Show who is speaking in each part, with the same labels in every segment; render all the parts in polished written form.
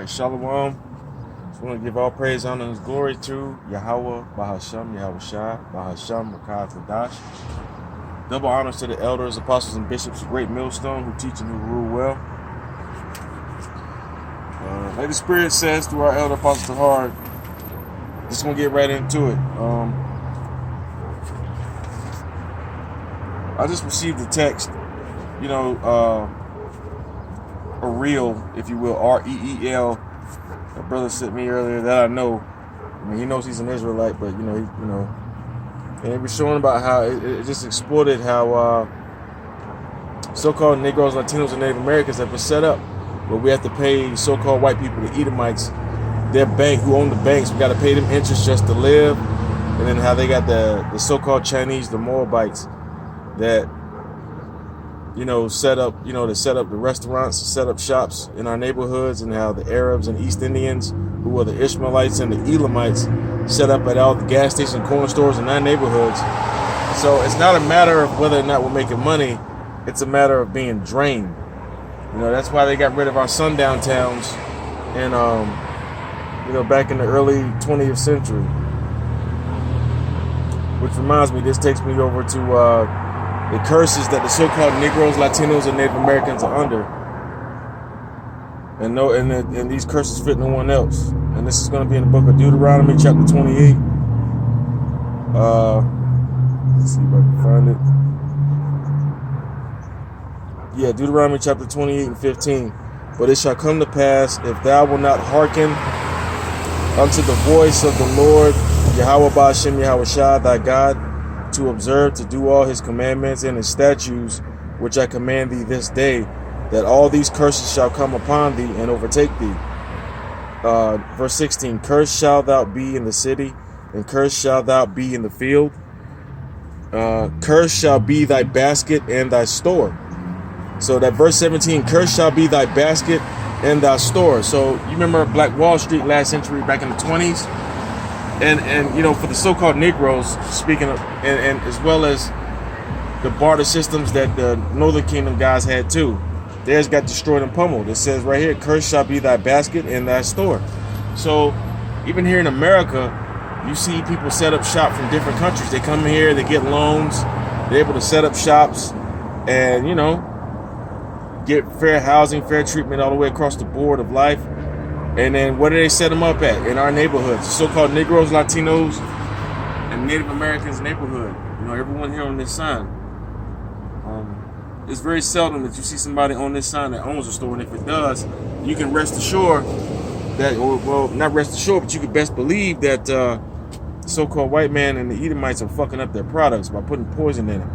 Speaker 1: right, Shalom. Just want to give all praise, honor, and glory to Yahweh, Bahasham, Yahweh Shai, Bahasham, Makah Kadash. Double honors to the elders, apostles, and bishops of Great Millstone who teach and who rule well. Like the Spirit says through our elder apostles of heart, just gonna get right into it. I just received a text, a reel, if you will, REEL. A brother sent me earlier that I know. I mean, he knows he's an Israelite, but and it was showing about how it just exploited how so-called Negroes, Latinos, and Native Americans have been set up, where we have to pay so-called white people, the Edomites, their bank, who own the banks. We got to pay them interest just to live, and then how they got the so-called Chinese, the Moabites, that set up the restaurants, set up shops in our neighborhoods, and how the Arabs and East Indians, who are the Ishmaelites and the Elamites, set up at all the gas stations and corner stores in our neighborhoods. So it's not a matter of whether or not we're making money, it's a matter of being drained. That's why they got rid of our sundown towns and back in the early 20th century. Which reminds me, this takes me over to the curses that the so-called Negroes, Latinos, and Native Americans are under. And these curses fit no one else. And this is going to be in the book of Deuteronomy, chapter 28. Let's see if I can find it. Yeah, Deuteronomy chapter 28 and 15. But it shall come to pass, if thou wilt not hearken unto the voice of the Lord, Yahweh Ba'ashem Yahweh Shai, thy God, to observe, to do all his commandments and his statutes, which I command thee this day, that all these curses shall come upon thee and overtake thee. Verse 16, cursed shalt thou be in the city, and cursed shalt thou be in the field. Cursed shall be thy basket and thy store. So that verse 17, cursed shall be thy basket and thy store. So you remember Black Wall Street last century, back in the 20s? And for the so-called Negroes, speaking of, and as well as the barter systems that the Northern Kingdom guys had too, theirs got destroyed and pummeled. It says right here, cursed shall be thy basket and thy store. So even here in America, you see people set up shop from different countries. They come here, they get loans, they're able to set up shops and, get fair housing, fair treatment all the way across the board of life. And then what do they set them up at? In our neighborhoods, so-called Negroes, Latinos, and Native Americans neighborhood. Everyone here on this sign. It's very seldom that you see somebody on this sign that owns a store, and if it does, you can rest assured that, well, not rest assured, but you can best believe that the so-called white man and the Edomites are fucking up their products by putting poison in it.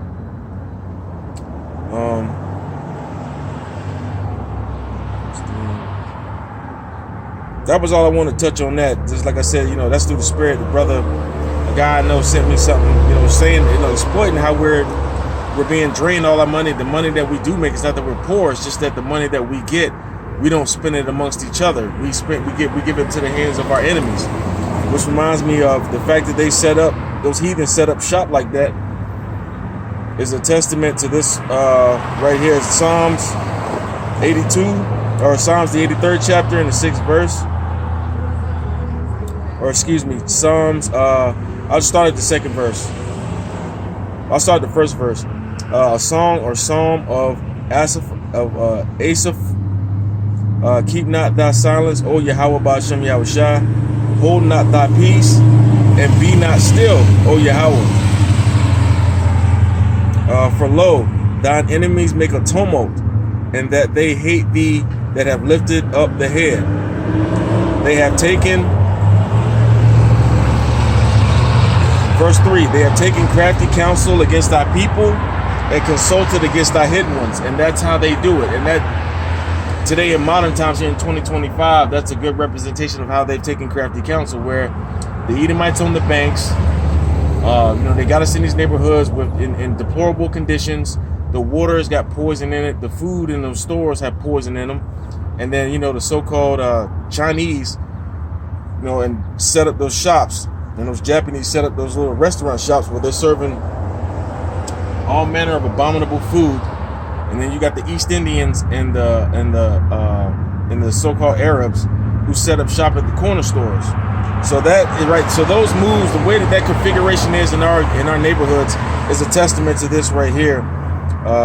Speaker 1: That was all I want to touch on that. Just like I said, that's through the Spirit. The brother, a guy I know, sent me something, saying, exploiting how we're being drained all our money. The money that we do make, it's not that we're poor. It's just that the money that we get, we don't spend it amongst each other. We give it to the hands of our enemies. Which reminds me of the fact that those heathens set up shop like that is a testament to this right here. It's Psalms 82, or Psalms the 83rd chapter and the 6th verse. Or excuse me, Psalms, I'll start at the second verse. I'll start the first verse. A song or psalm of Asaph, keep not thy silence, O Yahweh Ba'ashem Yahweh Shai. Hold not thy peace, and be not still, O Yahweh. For lo, thine enemies make a tumult, and that they hate thee that have lifted up the head. They have taken, verse 3, they have taken crafty counsel against thy people and consulted against thy hidden ones. And that's how they do it. And that today in modern times here in 2025, that's a good representation of how they've taken crafty counsel, where the Edomites on the banks, they got us in these neighborhoods in deplorable conditions. The water's got poison in it. The food in those stores have poison in them. And then, the so-called Chinese, and set up those shops. And those Japanese set up those little restaurant shops where they're serving all manner of abominable food. And then you got the East Indians and the so-called Arabs who set up shop at the corner stores. So that is right. So those moves, the way that configuration is in our neighborhoods, is a testament to this right here.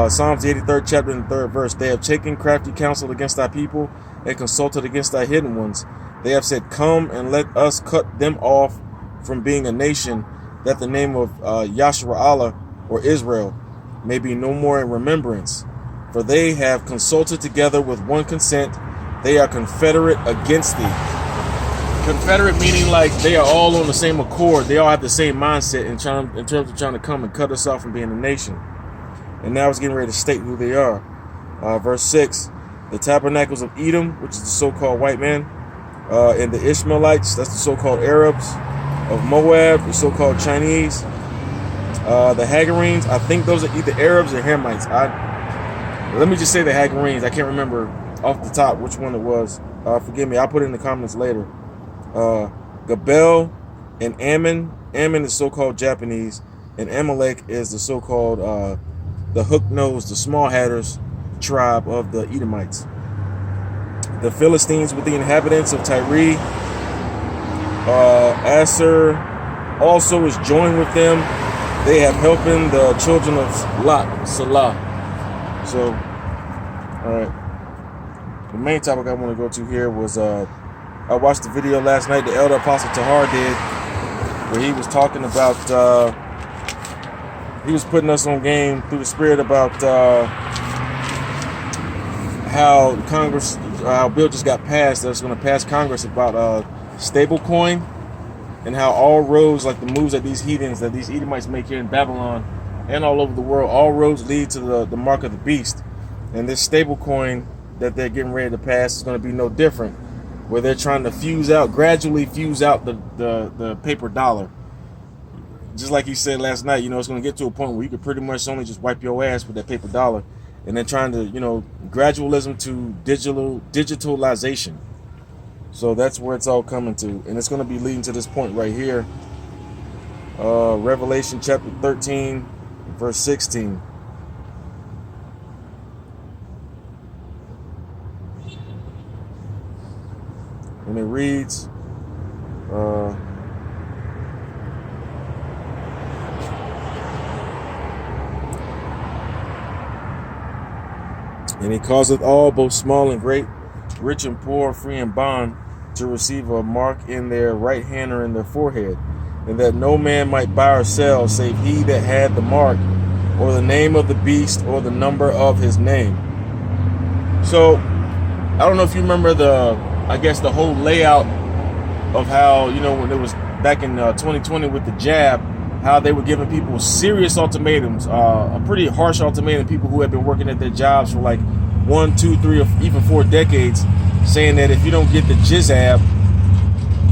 Speaker 1: Psalms the 83rd chapter and the 3rd verse. They have taken crafty counsel against thy people and consulted against thy hidden ones. They have said, come and let us cut them off from being a nation, that the name of Yahshua Allah or Israel may be no more in remembrance. For they have consulted together with one consent. They are confederate against thee. Confederate meaning like they are all on the same accord. They all have the same mindset in terms of trying to come and cut us off from being a nation. And now it's getting ready to state who they are. Verse 6, the tabernacles of Edom, which is the so-called white man, and the Ishmaelites, that's the so-called Arabs, of Moab, the so-called Chinese, the Hagarenes, I think those are either Arabs or Hamites. Let me just say the Hagarenes. I can't remember off the top which one it was. Forgive me, I'll put it in the comments later. Gabel and Ammon. Ammon is so-called Japanese, and Amalek is the so-called the hook-nosed, the small hatters tribe of the Edomites. The Philistines with the inhabitants of Tyre. Asser also is joined with them. They have helping the children of Lot, Salah. So, all right. The main topic I want to go to here was I watched the video last night the Elder Apostle Tahar did, where he was talking about he was putting us on game through the Spirit about how Congress, how a bill just got passed that's going to pass Congress about stable coin, and how all roads, like the moves that these heathens, that these Edomites make here in Babylon and all over the world, all roads lead to the mark of the beast. And this stable coin that they're getting ready to pass is going to be no different, where they're trying to gradually fuse out the paper dollar. Just like he said last night, it's going to get to a point where you could pretty much only just wipe your ass with that paper dollar. And they're trying to, gradualism to digitalization. So that's where it's all coming to. And it's going to be leading to this point right here. Revelation chapter 13, verse 16. And it reads, and he causeth all, both small and great, rich and poor, free and bond, to receive a mark in their right hand or in their forehead, and that no man might buy or sell, save he that had the mark, or the name of the beast, or the number of his name. So, I don't know if you remember the whole layout of how, when it was back in 2020 with the jab, how they were giving people serious ultimatums, a pretty harsh ultimatum, people who had been working at their jobs for like 1, 2, 3, or even 4 decades, saying that if you don't get the jizab,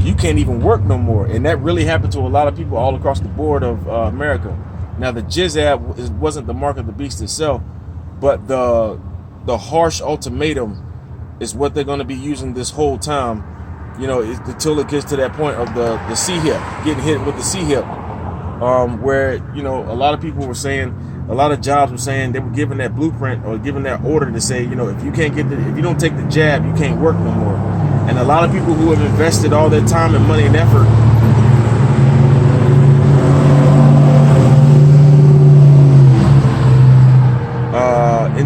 Speaker 1: you can't even work no more. And that really happened to a lot of people all across the board of America. Now, the jizab wasn't the mark of the beast itself, but the harsh ultimatum is what they're going to be using this whole time, until it gets to that point of the C-hip, getting hit with the C-hip, where, a lot of people were saying, a lot of jobs were saying they were given that blueprint or given that order to say, if you don't take the jab, you can't work no more. And a lot of people who have invested all their time and money and effort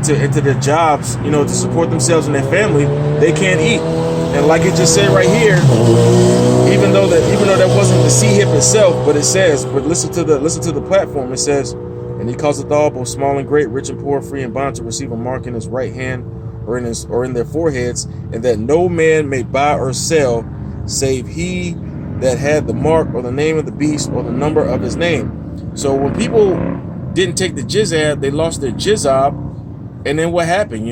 Speaker 1: into their jobs, to support themselves and their family, they can't eat. And like it just said right here, even though that wasn't the C-hip itself, but it says, but listen to the platform. It says, and he causeth all, both small and great, rich and poor, free and bond, to receive a mark in his right hand or in their foreheads, and that no man may buy or sell, save he that had the mark or the name of the beast or the number of his name. So when people didn't take the jizab, they lost their jizab, and then what happened?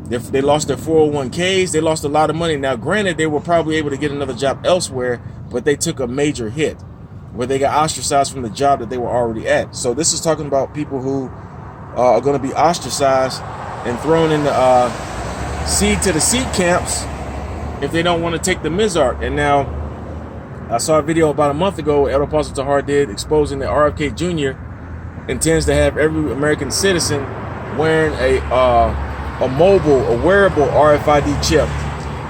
Speaker 1: They lost their 401ks. They lost a lot of money. Now, granted, they were probably able to get another job elsewhere, but they took a major hit where they got ostracized from the job that they were already at. So this is talking about people who are going to be ostracized and thrown in the seed to the seed camps if they don't want to take the Mizark. And now, I saw a video about a month ago Elder Apostle Tahar did, exposing that RFK Jr. intends to have every American citizen wearing a wearable RFID chip.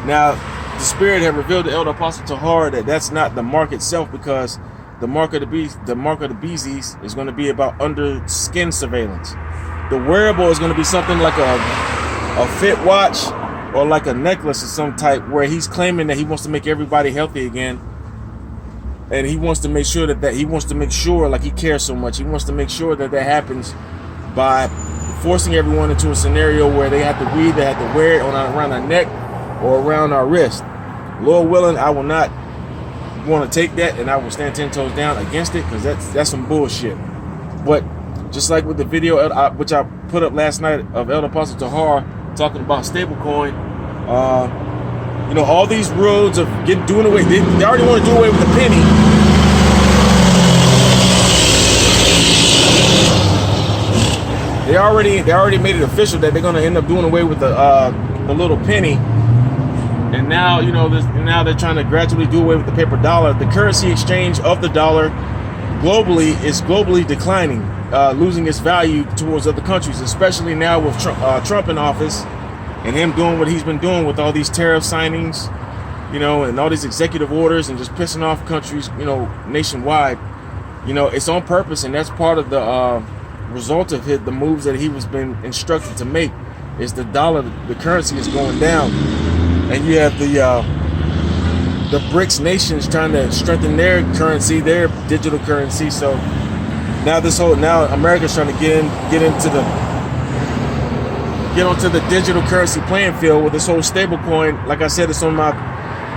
Speaker 1: Now, the Spirit had revealed to Elder Apostle Tahar that that's not the mark itself, because the mark of the beast, the mark of the beasties, is going to be about under skin surveillance. The wearable is going to be something like a fit watch or like a necklace of some type, where he's claiming that he wants to make everybody healthy again, and he wants to make sure that he wants to make sure, like he cares so much, he wants to make sure that happens by forcing everyone into a scenario where they have to wear it around our neck or around our wrist. Lord willing, I will not want to take that, and I will stand 10 toes down against it, because that's some bullshit. But just like with the video which I put up last night of Elder Apostle Tahar talking about stablecoin, all these roads of doing away. They already want to do away with the penny. They already made it official that they're going to end up doing away with the little penny, and now now they're trying to gradually do away with the paper dollar. The currency exchange of the dollar is globally declining, losing its value towards other countries, especially now with Trump in office and him doing what he's been doing with all these tariff signings, and all these executive orders, and just pissing off countries, nationwide. It's on purpose, and that's part of the result of the moves that he was been instructed to make. Is the dollar, the currency is going down, and you have the BRICS nations trying to strengthen their currency, their digital currency. So now America's trying to get onto the digital currency playing field with this whole stable coin. Like I said, it's on my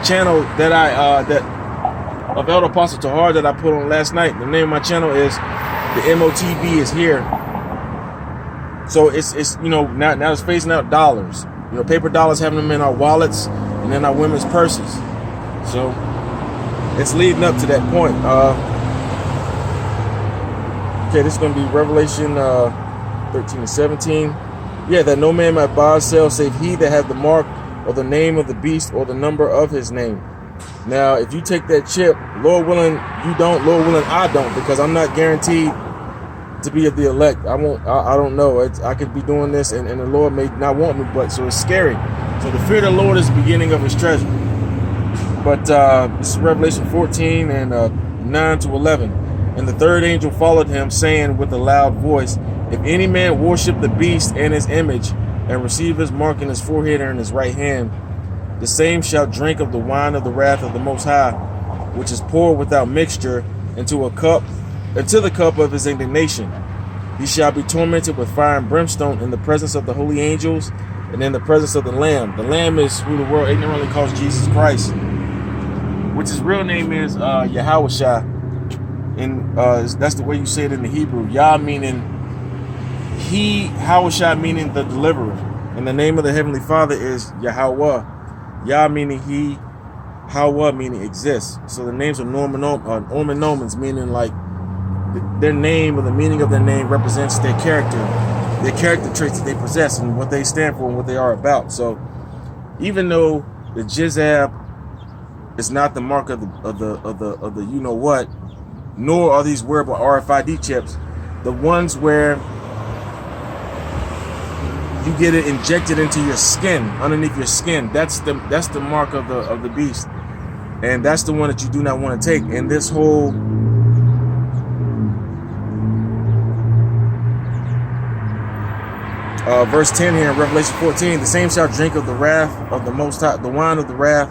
Speaker 1: channel that of Elder Apostle Tahar that I put on last night. The name of my channel is The MOTB is Here. So it's now it's phasing out dollars. Paper dollars, having them in our wallets and in our women's purses. So it's leading up to that point. Okay, this is going to be Revelation 13 and 17. Yeah, that no man might buy or sell save he that hath the mark or the name of the beast or the number of his name. Now, if you take that chip, Lord willing, you don't. Lord willing, I don't, because I'm not guaranteed to be of the elect. I don't know. I could be doing this, and the Lord may not want me, but so it's scary. So the fear of the Lord is the beginning of his treasure. But this is Revelation 14 and 9 to 11. And the third angel followed him, saying with a loud voice, if any man worship the beast and his image, and receive his mark in his forehead or in his right hand, the same shall drink of the wine of the wrath of the Most High, which is poured without mixture into the cup of his indignation. He shall be tormented with fire and brimstone in the presence of the holy angels and in the presence of the Lamb. The Lamb is who the world ignorantly calls Jesus Christ, which his real name is Yahushua. And that's the way you say it in the Hebrew. Yah meaning he, Yahushua meaning the deliverer. And the name of the Heavenly Father is Yahweh. Yah meaning he, Hawa meaning exists. So the names are nomen, meaning like their name, or the meaning of their name represents their character traits that they possess, and what they stand for and what they are about. So even though the Jizab is not the mark of the you know what, nor are these wearable RFID chips, the ones where you get it injected into your skin, underneath your skin, that's the mark of the beast, and that's the one that you do not want to take. And this whole verse 10 here in Revelation 14, the same shall drink of the wrath of the Most High, the wine of the wrath.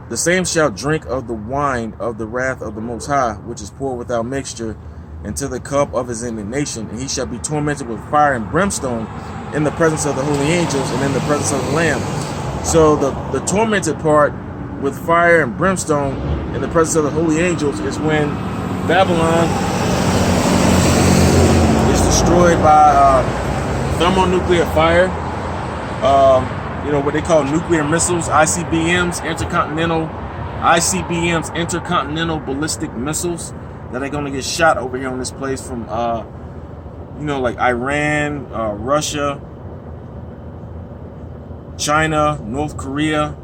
Speaker 1: The same shall drink of the wine of the wrath of the Most High, which is poured without mixture, into the cup of his indignation, and he shall be tormented with fire and brimstone in the presence of the holy angels and in the presence of the Lamb. So the tormented part with fire and brimstone in the presence of the holy angels is when Babylon is destroyed by thermonuclear fire. What they call nuclear missiles, ICBMs, intercontinental ballistic missiles that are going to get shot over here on this place from, like Iran, Russia, China, North Korea,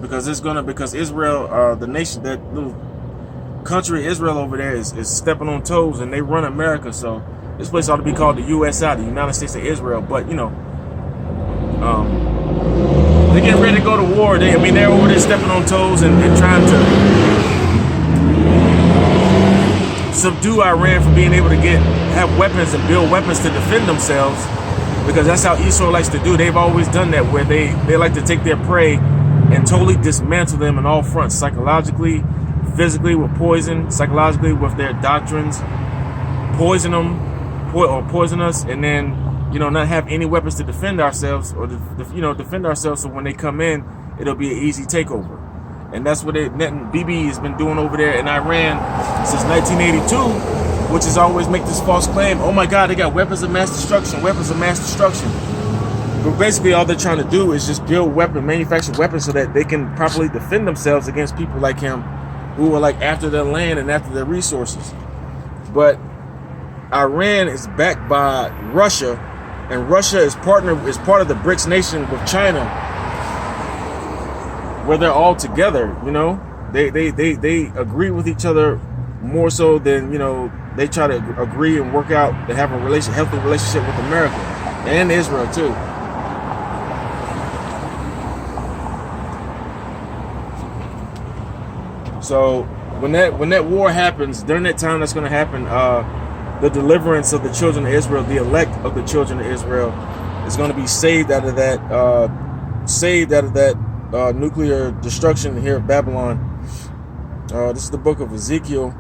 Speaker 1: because Israel, the nation, that little country Israel over there is stepping on toes, and they run America. So this place ought to be called the USI, the United States of Israel. But They're getting ready to go to war. They're over there stepping on toes and trying to subdue Iran for being able to have weapons and build weapons to defend themselves, because that's how Esau likes to do. They've always done that, where they like to take their prey and totally dismantle them in all fronts, psychologically, physically with poison, psychologically with their doctrines, poison them or poison us, and then not have any weapons to defend ourselves, or defend ourselves, so when they come in, it'll be an easy takeover. And that's what BB has been doing over there in Iran since 1982, which is always make this false claim, oh my God, they got weapons of mass destruction, weapons of mass destruction. But basically all they're trying to do is just manufacture weapons so that they can properly defend themselves against people like him, who are like after their land and after their resources. But Iran is backed by Russia, and Russia is part of the BRICS nation with China, where they're all together. They agree with each other more so than they try to agree and work out and have a healthy relationship with America and Israel too. So when that war happens, during that time that's going to happen, the deliverance of the children of Israel, the elect of the children of Israel, is going to be saved out of that nuclear destruction here of Babylon. This is the book of Ezekiel.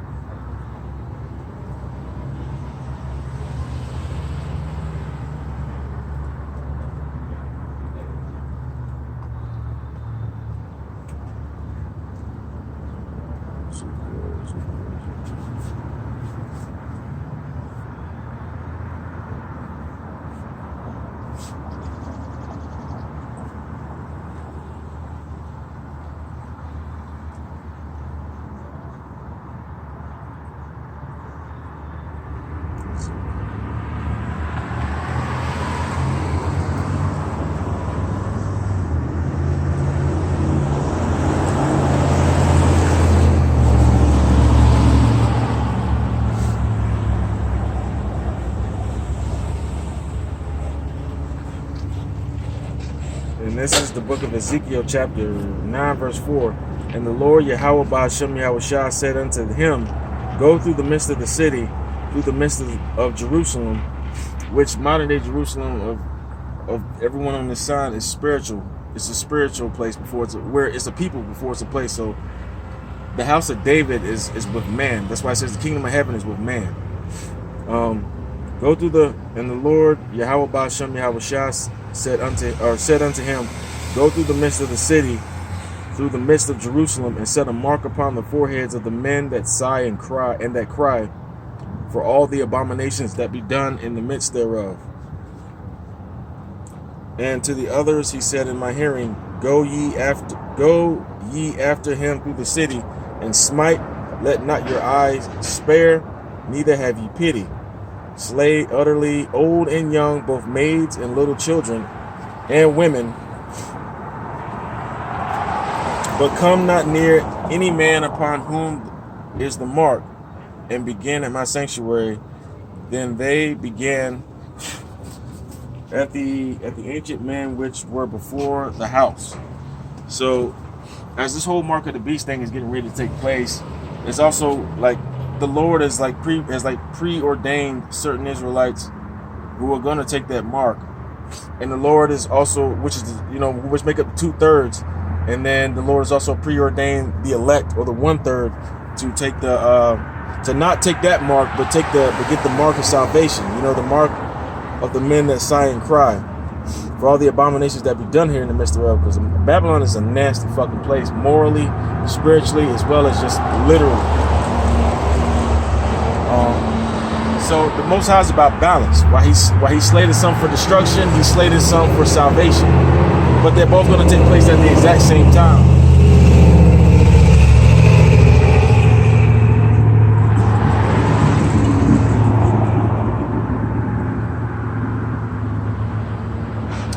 Speaker 1: And this is the book of Ezekiel, chapter 9, verse 4. And the Lord Yahweh Ba'ashem Yahushua said unto him, go through the midst of the city, through the midst of Jerusalem, which modern day Jerusalem of everyone on this side is spiritual. It's a spiritual place before it's a people before it's a place. So the house of David is with man. That's why it says the kingdom of heaven is with man. Go through and the Lord Yahweh Ba'ashem Yahushua said unto him, go through the midst of the city, through the midst of Jerusalem, and set a mark upon the foreheads of the men that sigh and that cry for all the abominations that be done in the midst thereof. And to the others he said in my hearing, go ye after him through the city, and smite, let not your eyes spare, neither have ye pity. Slay utterly old and young, both maids and little children and women, but come not near any man upon whom is the mark, and begin at my sanctuary. Then they began at the ancient men which were before the house. So as this whole mark of the beast thing is getting ready to take place, it's also like the Lord is preordained certain Israelites who are going to take that mark, and the Lord is also, which make up 2/3, and then the Lord is also preordained the elect, or the 1/3, to take to not take that mark, but get the mark of salvation. The mark of the men that sigh and cry for all the abominations that be done here in the midst thereof. Because Babylon is a nasty fucking place, morally, spiritually, as well as just literally. So the Most High is about balance. While he slated some for destruction, he slated some for salvation. But they're both going to take place at the exact same time.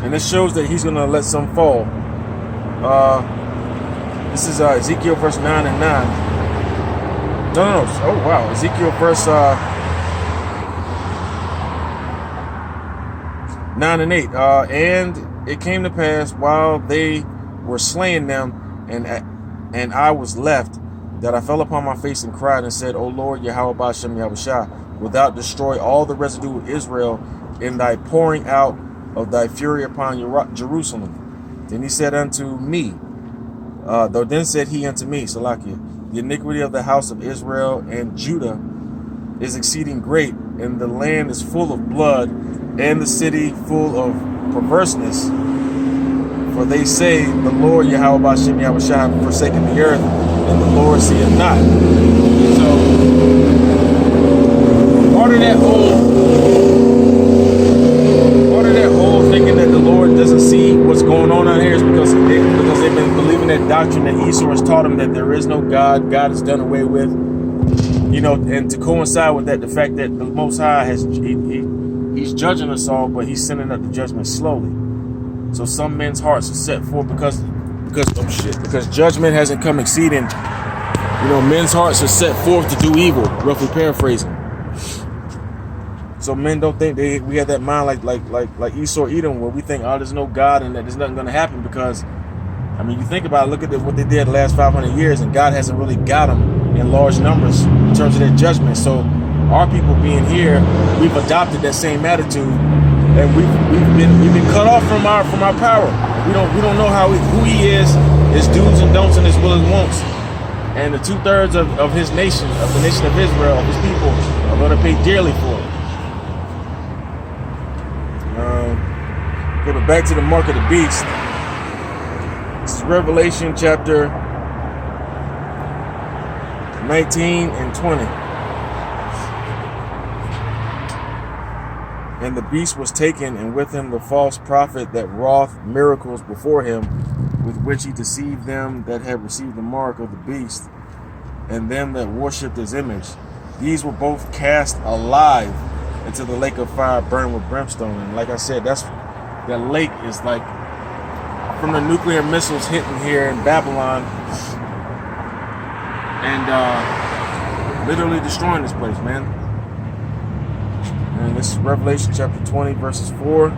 Speaker 1: And this shows that he's going to let some fall. This is Ezekiel verse 9 and 9. No. Oh, wow. Ezekiel verse 9 and 8. And it came to pass while they were slaying them, and I was left, that I fell upon my face and cried and said, O Lord, Yahweh Bashem Yahushua, wilt thou destroy all the residue of Israel in thy pouring out of thy fury upon Jerusalem? Then he said unto me, then said he unto me, Salakia, the iniquity of the house of Israel and Judah is exceeding great, and the land is full of blood, and the city full of perverseness. For they say, the Lord Yahweh Bashem Yahushua have forsaken the earth, and the Lord seeth not. So part of that whole thinking that the Lord doesn't see what's going on out here is because they've been believing that doctrine that Esau has taught them, that there is no God, God is done away with. You know, and to coincide with that, the fact that the Most High he's judging us all, but he's sending up the judgment slowly. So some men's hearts are set forth because judgment hasn't come exceeding. You know, men's hearts are set forth to do evil, roughly paraphrasing. So men don't think we have that mind like Esau Edom, where we think, oh, there's no God and that there's nothing going to happen, because, I mean, you think about it, look at what they did the last 500 years, and God hasn't really got them in large numbers in terms of their judgment. So our people being here, we've adopted that same attitude, and we've been cut off from our power. We don't know who he is, his do's and don'ts, and his will and wants. And the 2/3 of his nation, of the nation of Israel, of his people, are going to pay dearly for it. But back to the mark of the beast. This is Revelation chapter 19 and 20. And the beast was taken, and with him the false prophet that wrought miracles before him, with which he deceived them that had received the mark of the beast, and them that worshipped his image. These were both cast alive into the lake of fire, burned with brimstone. And like I said, that lake is like from the nuclear missiles hitting here in Babylon and literally destroying this place, man. And this is Revelation chapter 20, verses 4.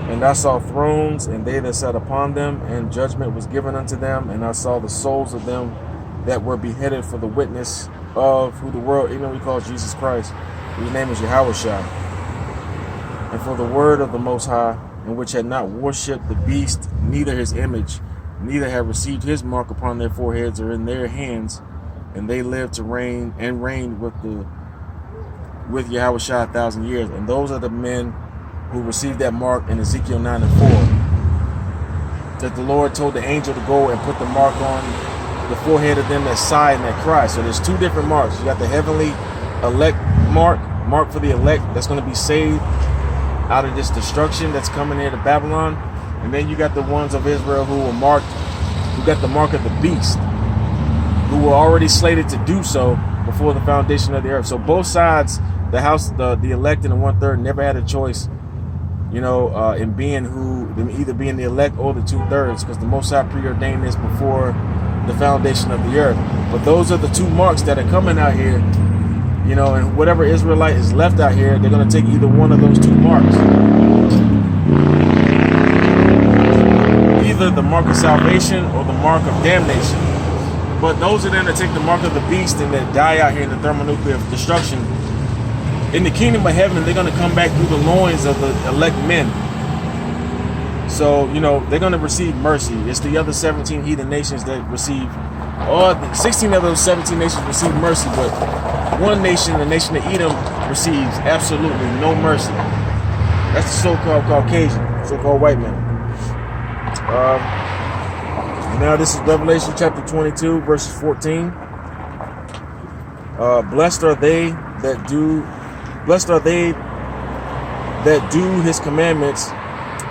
Speaker 1: And I saw thrones, and they that sat upon them, and judgment was given unto them. And I saw the souls of them that were beheaded for the witness of who the world ignorantly calls Jesus Christ, whose name is Yahushua, and for the word of the Most High, and which had not worshipped the beast, neither his image, neither had received his mark upon their foreheads or in their hands, and they lived to reign and reigned with Yahushua 1,000 years. And those are the men who received that mark in Ezekiel 9 and 4. That the Lord told the angel to go and put the mark on the forehead of them that sigh and that cry. So there's two different marks. You got the heavenly elect mark for the elect that's going to be saved out of this destruction that's coming here to Babylon. And then you got the ones of Israel who were marked, who got the mark of the beast, who were already slated to do so before the foundation of the earth. So both sides, the house, the elect and the 1/3, never had a choice, you know, in being either being the elect or the 2/3, because the Most High preordained this before the foundation of the earth. But those are the two marks that are coming out here, you know, and whatever Israelite is left out here, they're going to take either one of those two marks. Either the mark of salvation or the mark of damnation. But those are them that take the mark of the beast and that die out here in the thermonuclear destruction, in the kingdom of heaven, they're going to come back through the loins of the elect men. So, you know, they're going to receive mercy. It's the other 17 heathen nations that receive, or 16 of those 17 nations receive mercy, but one nation, the nation of Edom, receives absolutely no mercy. That's the so-called Caucasian, so-called white man. Now this is Revelation chapter 22, verses 14. Blessed are they that do his commandments,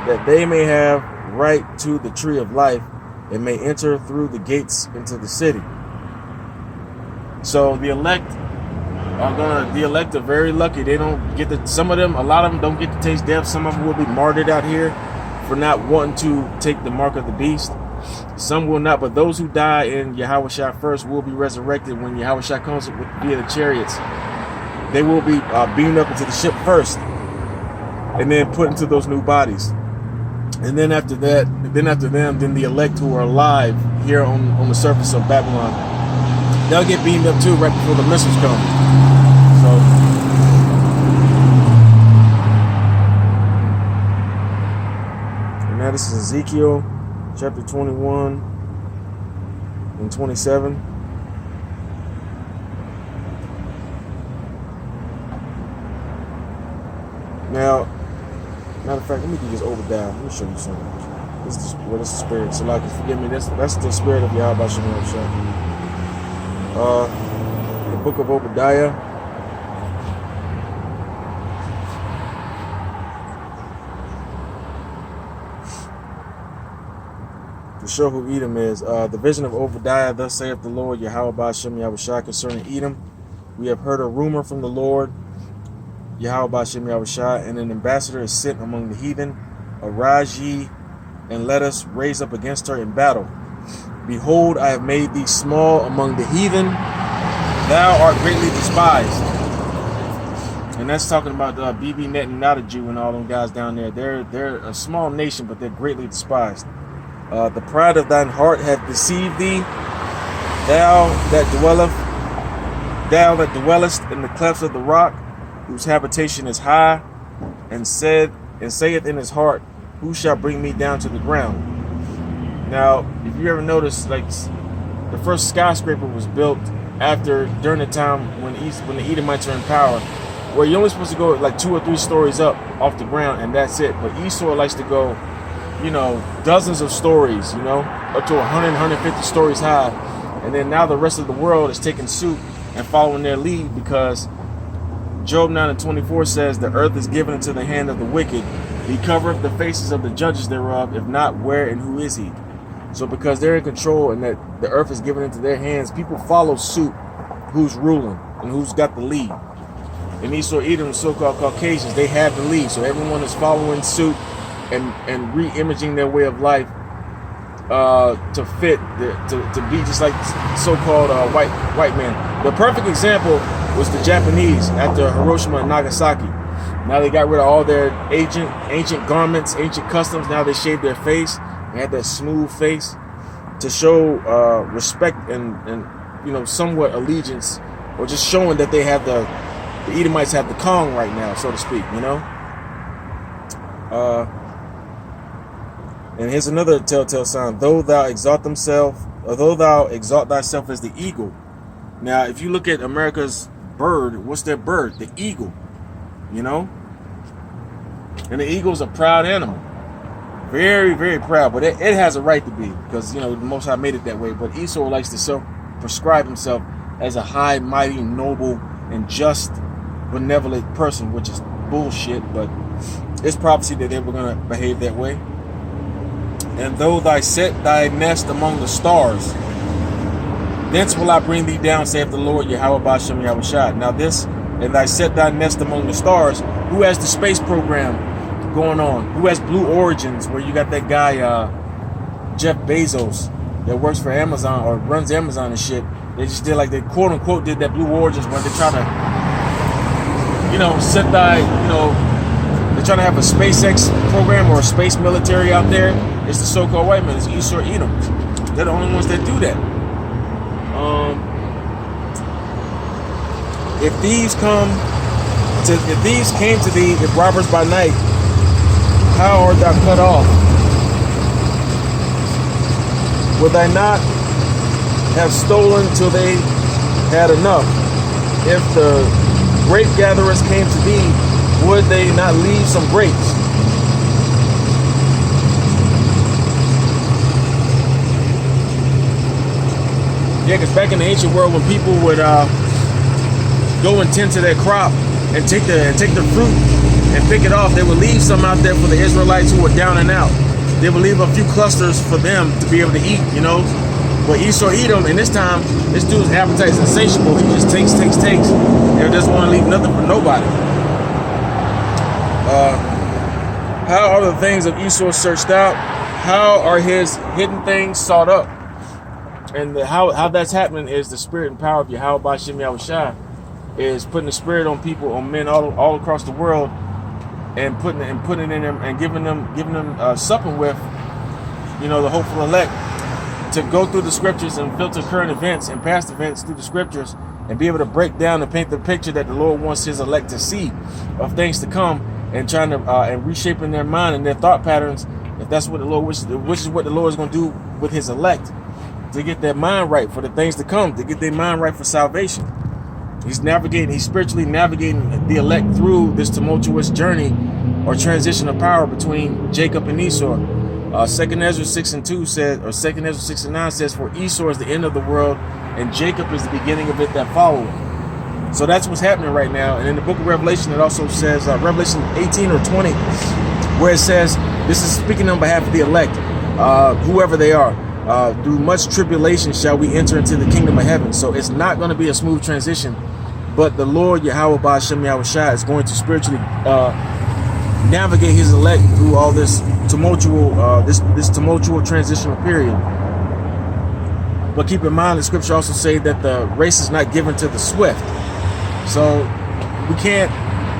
Speaker 1: that they may have right to the tree of life, and may enter through the gates into the city. So the elect are very lucky. They don't get to, a lot of them don't get to taste death. Some of them will be martyred out here for not wanting to take the mark of the beast. Some will not, but those who die in Yahushua first will be resurrected when Yahushua comes via the chariots. They will be beamed up into the ship first, and then put into those new bodies. And then after that, then the elect who are alive here on the surface of Babylon, they'll get beamed up too right before the missiles come. So, and now this is Ezekiel chapter 21 and 27. Now, matter of fact, let me do this Obadiah. Let me show you something. This is the spirit. So, like, forgive me. That's the spirit of Yahweh Shem Shah. The book of Obadiah. To show who Edom is. The vision of Obadiah. Thus saith the Lord Yahweh Shem Shah concerning Edom. We have heard a rumor from the Lord Yahweh Shem Shah, and an ambassador is sent among the heathen. Arise ye, and let us raise up against her in battle. Behold, I have made thee small among the heathen. Thou art greatly despised. And that's talking about BB Net and Not a Jew and all them guys down there. They're a small nation, but they're greatly despised. The pride of thine heart hath deceived thee. Thou that dwellest in the clefts of the rock, whose habitation is high, and saith in his heart, who shall bring me down to the ground? Now, if you ever notice, like, the first skyscraper was built during the time when the Edomites are in power, where you're only supposed to go like 2 or 3 stories up off the ground, and that's it. But Esau likes to go, dozens of stories, up to 100, 150 stories high. And then now the rest of the world is taking suit and following their lead, because Job 9:24 says, the earth is given into the hand of the wicked. He covereth the faces of the judges thereof. If not, where and who is he? So because they're in control and that the earth is given into their hands, people follow suit who's ruling and who's got the lead. And Esau, Edom, so-called Caucasians, they have the lead. So everyone is following suit and re-imaging their way of life to fit, to be just like so-called white men. The perfect example was the Japanese after Hiroshima and Nagasaki. Now they got rid of all their ancient garments, ancient customs. Now they shave their face. They had that smooth face to show respect and somewhat allegiance, or just showing that they have the Edomites have the Kong right now, so to speak. And here's another telltale sign: though thou exalt thyself as the eagle. Now, if you look at America's bird, what's their bird? The eagle. And the eagle is a proud animal, very, very proud. But it has a right to be, because the Most High made it that way. But Esau likes to prescribe himself as a high, mighty, noble, and just, benevolent person, which is bullshit. But it's prophecy that they were going to behave that way. And though thou set thy nest among the stars, thence will I bring thee down, saith the Lord Yahweh Shem Shah. Now this, and thy set thy nest among the stars. Who has the space program going on? Who has Blue Origins, where you got that guy Jeff Bezos that works for Amazon or runs Amazon and shit? They just did, like, they quote unquote did that Blue Origins where they try to set thy they're trying to have a SpaceX program or a space military out there. It's the so-called white men. It's Esau, Edom. They're the only ones that do that. If thieves came to thee, if robbers by night, how art thou cut off? Would they not have stolen till they had enough? If the grape gatherers came to thee, would they not leave some grapes? Yeah, because back in the ancient world, when people would go and tend to their crop and take the fruit and pick it off, they would leave some out there for the Israelites who were down and out. They would leave a few clusters for them to be able to eat, But Esau, Edom, and this time, this dude's appetite is insatiable. He just takes, and doesn't want to leave nothing for nobody. How are the things of Esau searched out? How are his hidden things sought up? And how that's happening is the spirit and power of Yahweh Shem Shah is putting the spirit on people, on men all across the world, and putting it in them and giving them supping with, you know, the hopeful elect, to go through the scriptures and filter current events and past events through the scriptures and be able to break down and paint the picture that the Lord wants his elect to see of things to come, and trying to and reshaping their mind and their thought patterns, if that's what the Lord wishes, which is what the Lord is going to do with his elect, to get their mind right for the things to come, to get their mind right for salvation. He's spiritually navigating the elect through this tumultuous journey or transition of power between Jacob and Esau. 2 Ezra 6:2 says, or 2 Ezra 6:9 says, for Esau is the end of the world, and Jacob is the beginning of it that followeth. So that's what's happening right now. And in the book of Revelation, it also says, Revelation 18 or 20, where it says, this is speaking on behalf of the elect, whoever they are, through much tribulation shall we enter into the kingdom of heaven. So it's not going to be a smooth transition, but the Lord Yahweh Ba'ashem Yahushua is going to spiritually navigate his elect through all this this tumultuous transitional period. But keep in mind, the scripture also say that the race is not given to the swift. So we can't,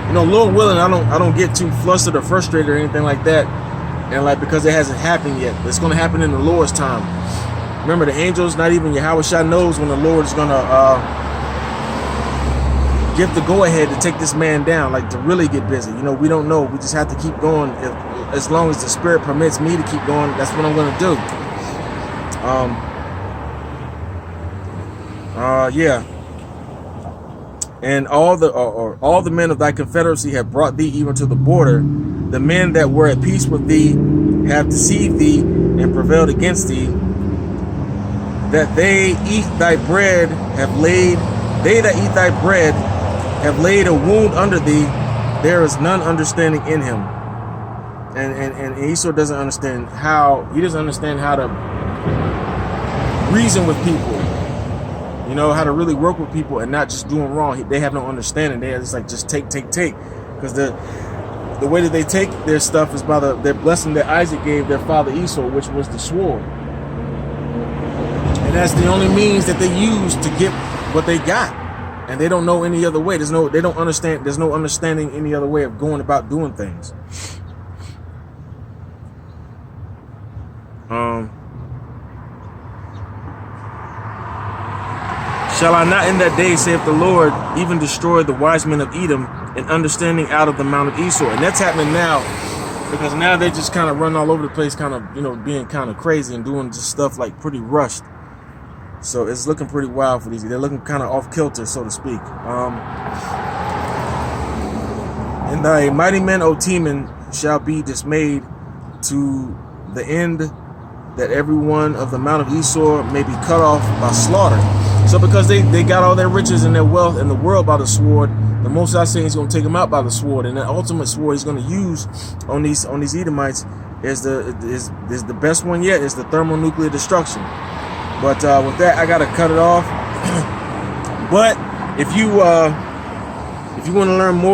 Speaker 1: you know, Lord willing, I don't get too flustered or frustrated or anything like that, and like because it hasn't happened yet. It's going to happen in the Lord's time. Remember, the angels, not even Yahushua knows when the Lord is going to give the go-ahead to take this man down, like to really get busy. You know, we don't know. We just have to keep going. As long as the Spirit permits me to keep going, that's what I'm going to do. Yeah. And all the men of thy confederacy have brought thee even to the border. The men that were at peace with thee have deceived thee and prevailed against thee. That they eat thy bread they that eat thy bread have laid a wound under thee. There is none understanding in him. And Esau doesn't understand how to reason with people. You know, how to really work with people and not just doing wrong. They have no understanding. They are just like, just take. Because the way that they take their stuff is by their blessing that Isaac gave their father Esau, which was the sword. And that's the only means that they use to get what they got. And they don't know any other way. There's no understanding any other way of going about doing things. Shall I not in that day, saith the Lord, even destroy the wise men of Edom, and understanding out of the mount of Esau? And that's happening now, because now they just kind of run all over the place, kind of, you know, being kind of crazy and doing just stuff like pretty rushed. So it's looking pretty wild for these. They're looking kind of off kilter, so to speak. And thy mighty men, O Teman, shall be dismayed to the end that every one of the mount of Esau may be cut off by slaughter. So because they got all their riches and their wealth in the world by the sword, the Most High saying he's going to take them out by the sword. And the ultimate sword he's going to use on these Edomites is the best one yet, is the thermonuclear destruction. But with that, I got to cut it off. But if you want to learn more